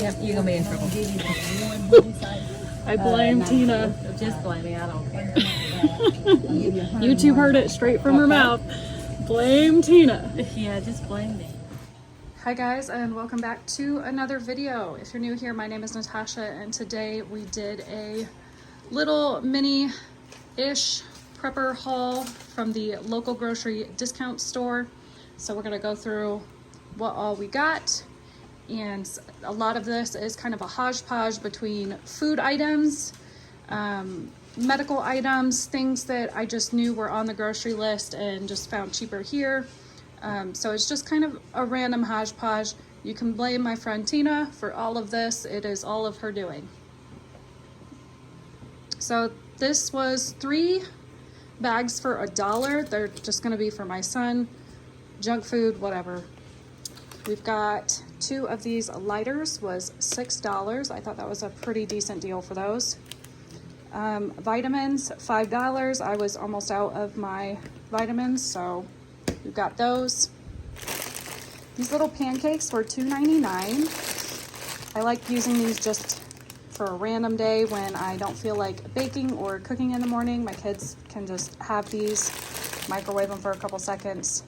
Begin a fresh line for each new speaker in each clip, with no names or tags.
Yep, you're gonna be in trouble.
I blame Tina.
Just blame me, I don't care.
You two heard it straight from her mouth. Blame Tina.
Yeah, just blame me.
Hi guys, and welcome back to another video. If you're new here, my name is Natasha, and today we did a little mini-ish prepper haul from the local grocery discount store. So we're gonna go through what all we got, and a lot of this is kind of a hodgepodge between food items, medical items, things that I just knew were on the grocery list and just found cheaper here. So it's just kind of a random hodgepodge. You can blame my friend Tina for all of this. It is all of her doing. So this was 3 bags for $1. They're just gonna be for my son, junk food, whatever. We've got 2 of these lighters, was $6. I thought that was a pretty decent deal for those. Vitamins, $5. I was almost out of my vitamins, so we've got those. These little pancakes were $2.99. I like using these just for a random day when I don't feel like baking or cooking in the morning. My kids can just have these, microwave them for a couple seconds.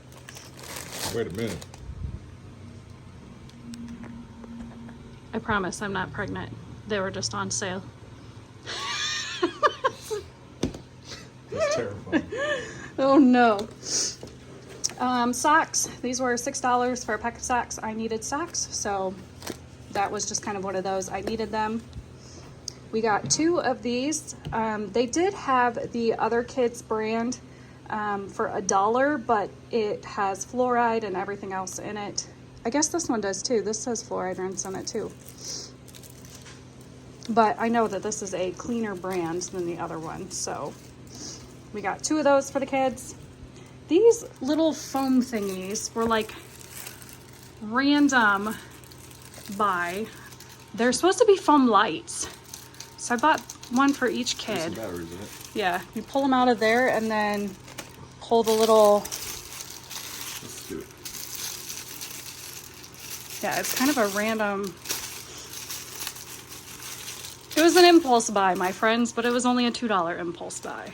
Wait a minute.
I promise I'm not pregnant. They were just on sale.
That's terrifying.
Oh no. Socks. These were $6 for a pack of socks. I needed socks, so that was just kind of one of those. I needed them. We got 2 of these. They did have the Other Kids brand for $1, but it has fluoride and everything else in it. I guess this one does too. This says fluoride rinse on it too. But I know that this is a cleaner brand than the other one, so we got 2 of those for the kids. These little foam thingies were like random buy. They're supposed to be foam lights. So I bought one for each
There's
kid.
some batteries in it.
Yeah, you pull them out of there and then pull the little,
Let's do it.
yeah, it's kind of a random. It was an impulse buy, my friends, but it was only a $2 impulse buy.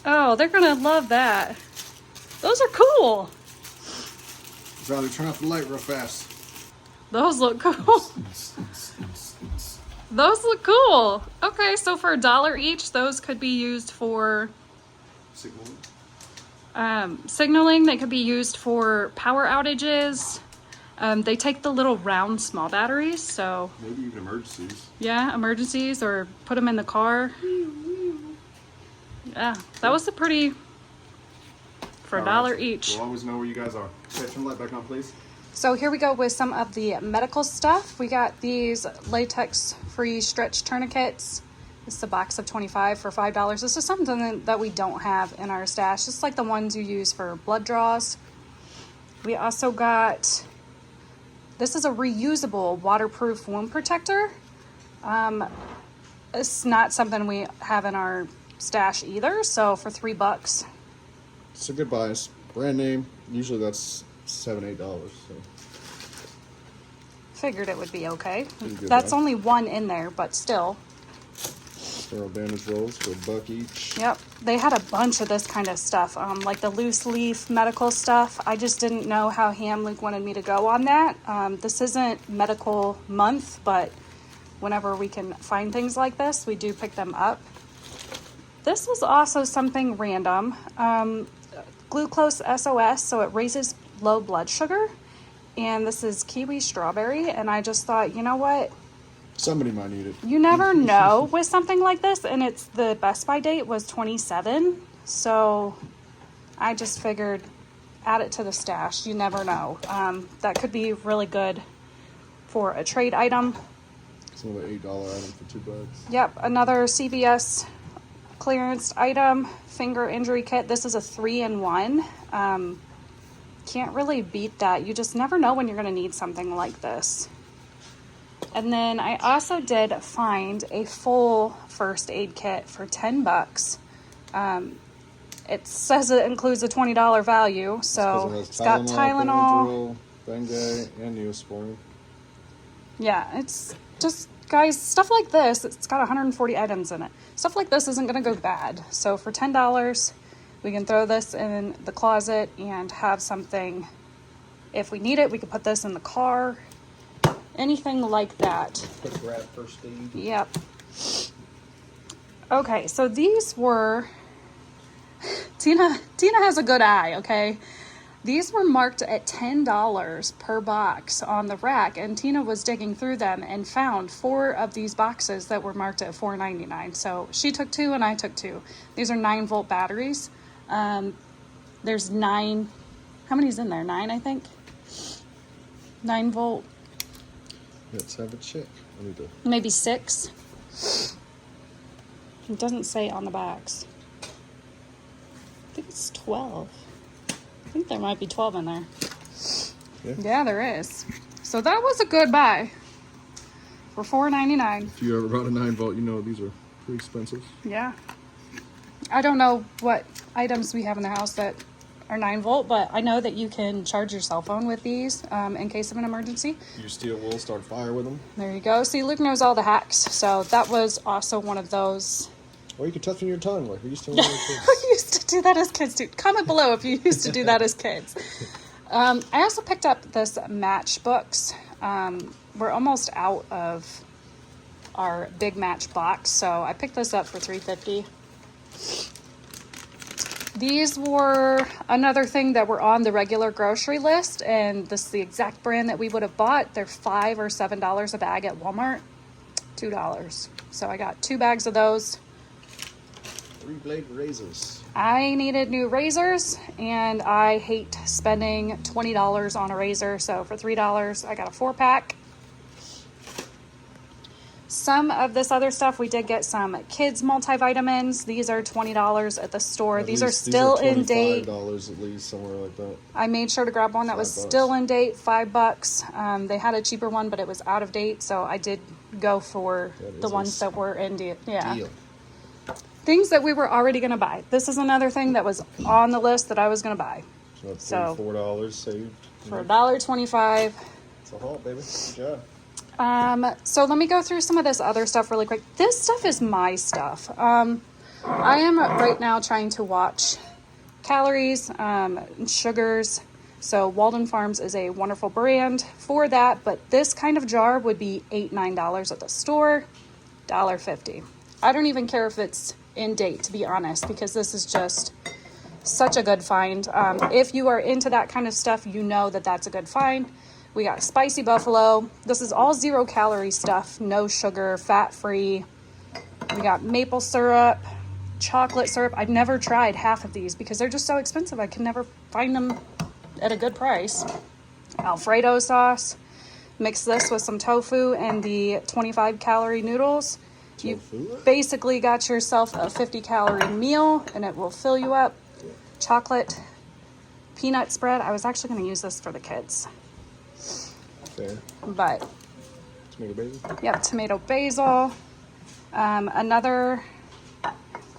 Oh, they're gonna love that. Those are cool.
Riley, turn off the light real fast.
Those look cool. Those look cool. Okay, so for $1 each, those could be used for
Signal.
signaling. They could be used for power outages. They take the little round small batteries, so
Maybe even emergencies.
yeah, emergencies, or put them in the car. Yeah, that was a pretty, for $1
All right.
each.
We'll always know where you guys are. Okay, turn the light back on, please.
So here we go with some of the medical stuff. We got these latex-free stretch tourniquets. This is a box of 25 for $5. This is something that we don't have in our stash. Just like the ones you use for blood draws. We also got, this is a reusable waterproof wound protector. It's not something we have in our stash either, so for $3.
It's a good buy. It's brand name. Usually that's $7-8. So
Figured it would be okay.
Pretty good
That's
buy.
only one in there, but still.
sterile bandage rolls for $1 each.
Yep, they had a bunch of this kind of stuff, like the loose leaf medical stuff. I just didn't know how ham Luke wanted me to go on that. This isn't medical month, but whenever we can find things like this, we do pick them up. This was also something random. Glucose SOS, so it raises low blood sugar. And this is kiwi strawberry, and I just thought, you know what?
Somebody might need it.
You never know with something like this, and it's the Best By date was 27, so I just figured add it to the stash. You never know. That could be really good for a trade item.
It's another $8 item for $2.
Yep, another CVS clearance item, finger injury kit. This is a 3-in-1. Can't really beat that. You just never know when you're going to need something like this. And then I also did find a full first aid kit for $10. It says it includes a $20 value, so it's got Tylenol.
Benadryl, Bengay, and Neosporin.
Yeah, it's just, guys, stuff like this, it's got 140 items in it. Stuff like this isn't going to go bad. So for $10, we can throw this in the closet and have something. If we need it, we can put this in the car. Anything like that.
Quick grab first aid.
Yep. Okay, so these were... Tina has a good eye, okay? These were marked at $10 per box on the rack, and Tina was digging through them and found 4 of these boxes that were marked at $4.99. So she took 2 and I took 2. These are 9-volt batteries. There's 9. How many's in there? 9, I think. 9-volt.
Let's have a check. Let me do.
Maybe 6. It doesn't say on the box. I think it's 12. I think there might be 12 in there. Yeah, there is. So that was a good buy for $4.99.
If you ever bought a 9-volt, you know these are pretty expensive.
Yeah. I don't know what items we have in the house that are 9-volt, but I know that you can charge your cell phone with these in case of an emergency.
You steal wool, start a fire with them.
There you go. See, Luke knows all the hacks. So that was also one of those.
Or you could toughen your tongue like we used to when we were kids.
We used to do that as kids too. Comment below if you used to do that as kids. I also picked up this matchbooks. We're almost out of our big match box, so I picked this up for $3.50. These were another thing that were on the regular grocery list, and this is the exact brand that we would have bought. They're $5 or $7 a bag at Walmart. $2. So I got 2 bags of those.
3-blade razors.
I needed new razors, and I hate spending $20 on a razor, so for $3 I got a 4-pack. Some of this other stuff, we did get some kids multivitamins. These are $20 at the store. These are still in date.
$25 at least, somewhere like that.
I made sure to grab one that was still in date, $5. They had a cheaper one, but it was out of date, so I did go for the ones that were in date. Yeah.
Deal.
Things that we were already going to buy. This is another thing that was on the list that I was going to buy.
So that's
So-
$4 saved.
For $1.25.
It's a haul, baby. Good job.
So let me go through some of this other stuff really quick. This stuff is my stuff. I am right now trying to watch calories, sugars. So Walden Farms is a wonderful brand for that, but this kind of jar would be $8, $9 at the store, $1.50. I don't even care if it's in date, to be honest, because this is just such a good find. If you are into that kind of stuff, you know that that's a good find. We got Spicy Buffalo. This is all 0-calorie stuff, no sugar, fat-free. We got maple syrup, chocolate syrup. I've never tried half of these because they're just so expensive. I can never find them at a good price. Alfredo sauce. Mix this with some tofu and the 25-calorie noodles. You basically got yourself a 50-calorie meal, and it will fill you up. Chocolate peanut spread. I was actually going to use this for the kids.
Fair.
But,
Tomato basil.
yep, tomato basil. Another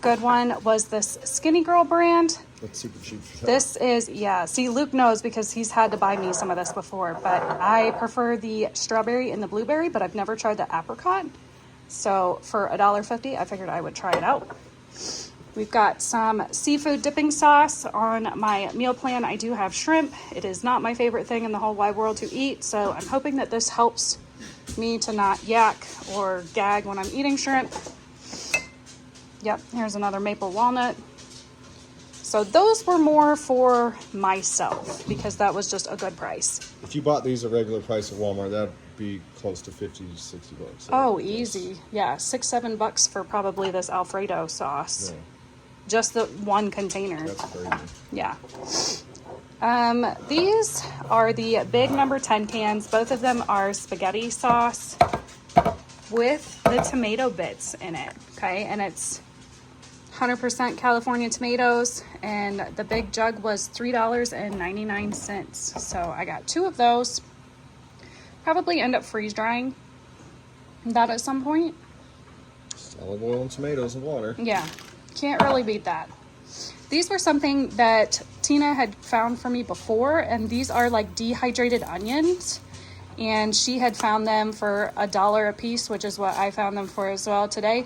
good one was this Skinny Girl brand.
That's super cheap for that.
This is, yeah, see, Luke knows because he's had to buy me some of this before, but I prefer the strawberry and the blueberry, but I've never tried the apricot. So for $1.50, I figured I would try it out. We've got some seafood dipping sauce on my meal plan. I do have shrimp. It is not my favorite thing in the whole wide world to eat, so I'm hoping that this helps me to not yak or gag when I'm eating shrimp. Yep, here's another maple walnut. So those were more for myself because that was just a good price.
If you bought these at regular price at Walmart, that'd be close to $50 to $60.
Oh, easy. Yeah, $6-7 for probably this Alfredo sauce.
Yeah,
Just the one container.
that's crazy.
Yeah. These are the big number 10 cans. Both of them are spaghetti sauce with the tomato bits in it. Okay, and it's 100% California tomatoes, and the big jug was $3.99. So I got 2 of those. Probably end up freeze drying that at some point.
Just olive oil and tomatoes and water.
Yeah, can't really beat that. These were something that Tina had found for me before, and these are like dehydrated onions. and she had found them for $1 a piece, which is what I found them for as well today.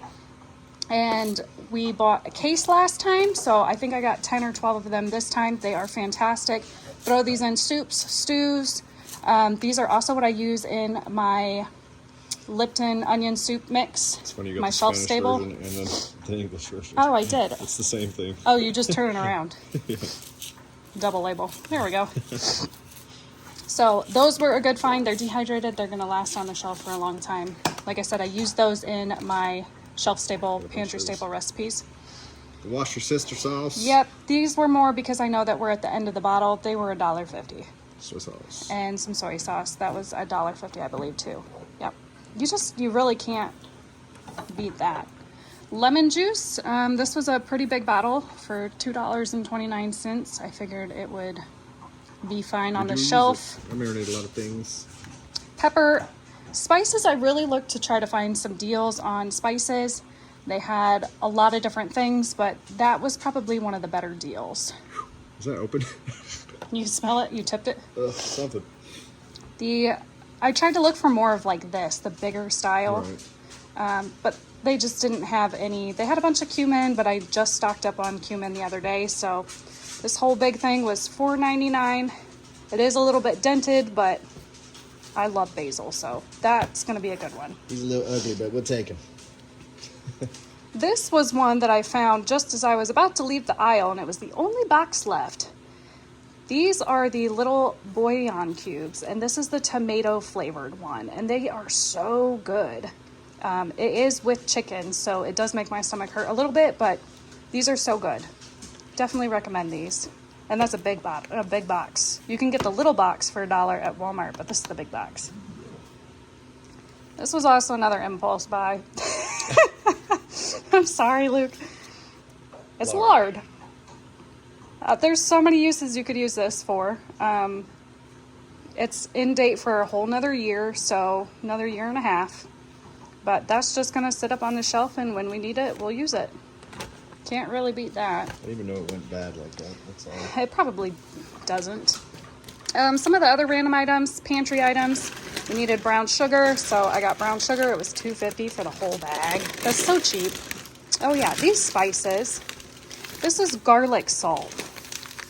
And we bought a case last time, so I think I got 10 or 12 of them this time. They are fantastic. Throw these in soups, stews. These are also what I use in my Lipton onion soup mix.
It's funny you got
my
the
shelf
Spanish
stable.
version and then the English version.
Oh, I did.
It's the same thing.
Oh, you just turn it around.
Yeah.
Double label. There we go. So those were a good find. They're dehydrated. They're going to last on the shelf for a long time. Like I said, I used those in my shelf stable, pantry stable recipes.
The Wash Your Sister sauce.
Yep. These were more because I know that we're at the end of the bottle. They were $1.50.
Soy sauce.
And some soy sauce. That was $1.50, I believe, too. Yep. You really can't beat that. Lemon juice. This was a pretty big bottle for $2.29. I figured it would be fine on the shelf.
I marinate a lot of things.
Pepper. Spices, I really looked to try to find some deals on spices. They had a lot of different things, but that was probably one of the better deals.
Is that open?
You smell it? You tipped it?
Something.
I tried to look for more of like this, the bigger style.
Right.
But they just didn't have any. They had a bunch of cumin, but I just stocked up on cumin the other day. So this whole big thing was $4.99. It is a little bit dented, but I love basil, so that's going to be a good one.
He's a little ugly, but we'll take him.
This was one that I found just as I was about to leave the aisle, and it was the only box left. These are the little bouillon cubes, and this is the tomato flavored one, and they are so good. It is with chicken, so it does make my stomach hurt a little bit, but these are so good. Definitely recommend these. And that's a big box. You can get the little box for $1 at Walmart, but this is the big box. This was also another impulse buy. I'm sorry, Luke. It's lard. There's so many uses you could use this for. It's in date for a whole nother year, so another year and a half. But that's just going to sit up on the shelf, and when we need it, we'll use it. Can't really beat that.
I didn't even know it went bad like that. That's all.
It probably doesn't. Some of the other random items, pantry items, we needed brown sugar, so I got brown sugar. It was $2.50 for the whole bag. That's so cheap. Oh yeah, these spices. This is garlic salt,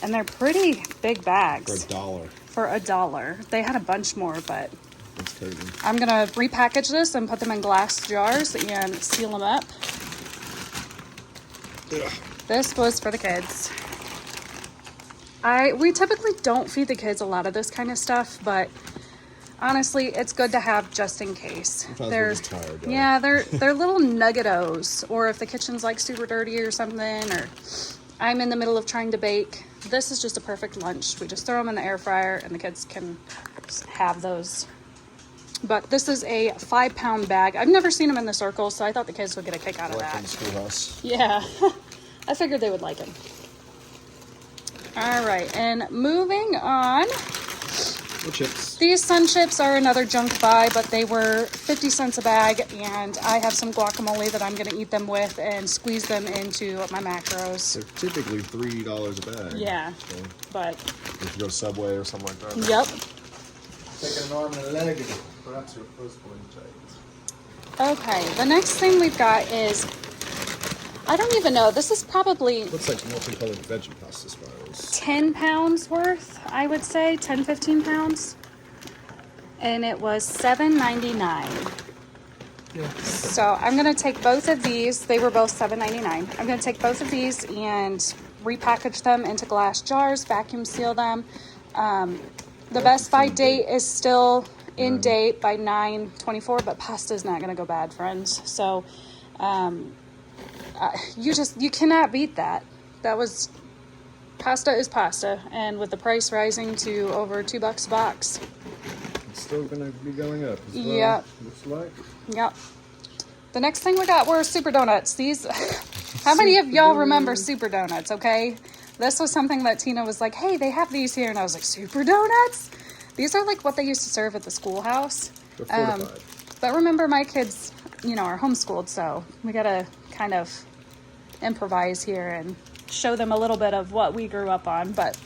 and they're pretty big bags.
For $1.
For $1. They had a bunch more, but
That's crazy.
I'm gonna repackage this and put them in glass jars and seal them up.
Ugh.
This was for the kids. We typically don't feed the kids a lot of this kind of stuff, but honestly, it's good to have just in case.
Sometimes we're just tired, y'all.
Yeah, they're little nuggetos, or if the kitchen's like super dirty or something, or I'm in the middle of trying to bake. This is just a perfect lunch. We just throw them in the air fryer, and the kids can have those. But this is a 5-pound bag. I've never seen them in the circle, so I thought the kids would get a kick out of
Like from
that.
the schoolhouse.
Yeah, I figured they would like them. All right, and moving on.
The chips.
These Sun Chips are another junk buy, but they were 50 cents a bag, and I have some guacamole that I'm going to eat them with and squeeze them into my macros.
They're typically $3 a bag.
Yeah,
So
but
if you go Subway or something like that.
yep.
Take an arm and a leg and perhaps your first one tight.
Okay, the next thing we've got is, I don't even know, this is probably
Looks like multicolored veggie pasta spirals.
10 pounds worth, I would say, 10, 15 pounds. And it was $7.99.
Yeah.
So I'm going to take both of these. They were both $7.99. I'm going to take both of these and repackage them into glass jars, vacuum seal them. The Best By date is still in date by 9/24, but pasta is not going to go bad, friends. So you cannot beat that. Pasta is pasta, and with the price rising to over $2 a box.
It's still going to be going up as well.
Yep.
Looks like.
Yep. The next thing we got were Super Donuts. These, how many of y'all remember Super Donuts, okay? This was something that Tina was like, hey, they have these here. And I was like, Super Donuts? These are like what they used to serve at the schoolhouse.
They're fortified.
But remember, my kids, are homeschooled, so we got to kind of improvise here and show them a little bit of what we grew up on. But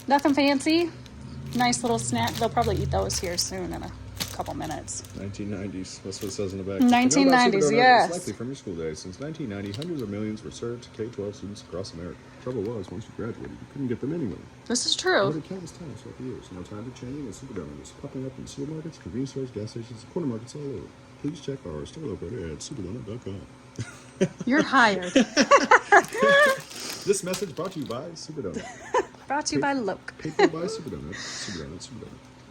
nothing fancy. Nice little snack. They'll probably eat those here soon in a couple minutes.
1990s. That's what it says in the back.
1990s, yes.
It's likely from your school days. Since 1990, hundreds of millions were served to K-12 students across America. Trouble was, once you graduated, you couldn't get them anywhere.
This is
I've
true.
ordered countless times throughout the years. No time for changing. A Superdome is popping up in supermarkets, convenience stores, gas stations, corner markets all over. Please check our store locator at superdonut.com.
You're hired.
This message brought to you by Superdonut.
Brought to you by Loke.
Paid for by Superdonut. Superdonut.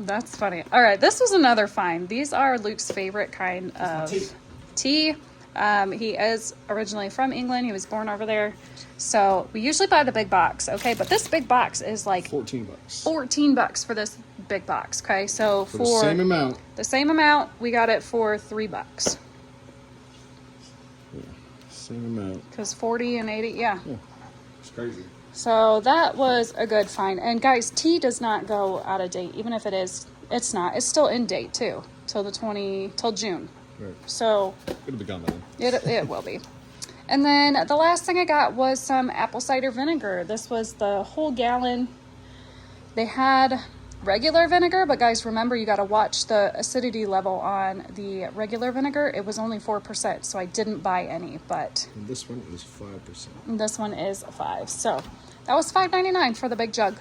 That's funny. All right, this was another find. These are Luke's favorite kind of tea. He is originally from England. He was born over there. So we usually buy the big box, okay? But this big box is like
$14.
$14 for this big box, okay? So
For the same amount.
the same amount, we got it for $3.
Yeah, same amount.
Because 40 and 80, yeah.
Yeah, it's crazy.
So that was a good find. And guys, tea does not go out of date. Even if it is, it's not. It's still in date too. Till June.
Right.
So
It'll be gone by then.
it will be. And then the last thing I got was some apple cider vinegar. This was the whole gallon. They had regular vinegar, but guys, remember you got to watch the acidity level on the regular vinegar. It was only 4%, so I didn't buy any, but
And this one is 5%.
this one is 5. So that was $5.99 for the big jug.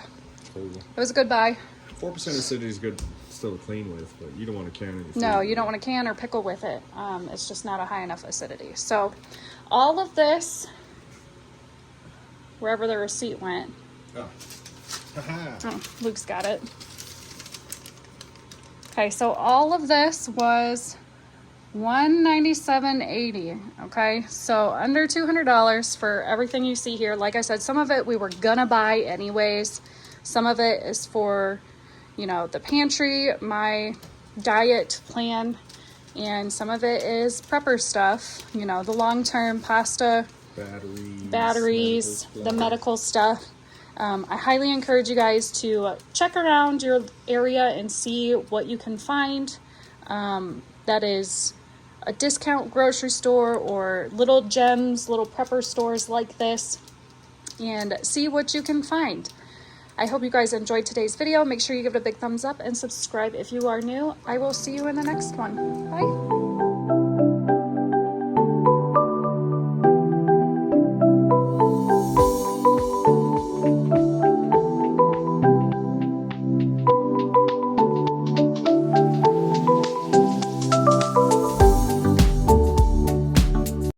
Total.
It was a good buy.
4% acidity is good still to clean with, but you don't want to can any food.
No, you don't want to can or pickle with it. It's just not a high enough acidity. So all of this, wherever the receipt went,
Oh. Haha.
oh, Luke's got it. Okay, so all of this was $197.80. Okay, so under $200 for everything you see here. Like I said, some of it we were gonna buy anyways. Some of it is for, you know, the pantry, my diet plan, and some of it is prepper stuff, you know, the long-term pasta, batteries, the medical stuff. I highly encourage you guys to check around your area and see what you can find that is a discount grocery store or little gems, little prepper stores like this, and see what you can find. I hope you guys enjoyed today's video. Make sure you give it a big thumbs up and subscribe if you are new. I will see you in the next one. Bye.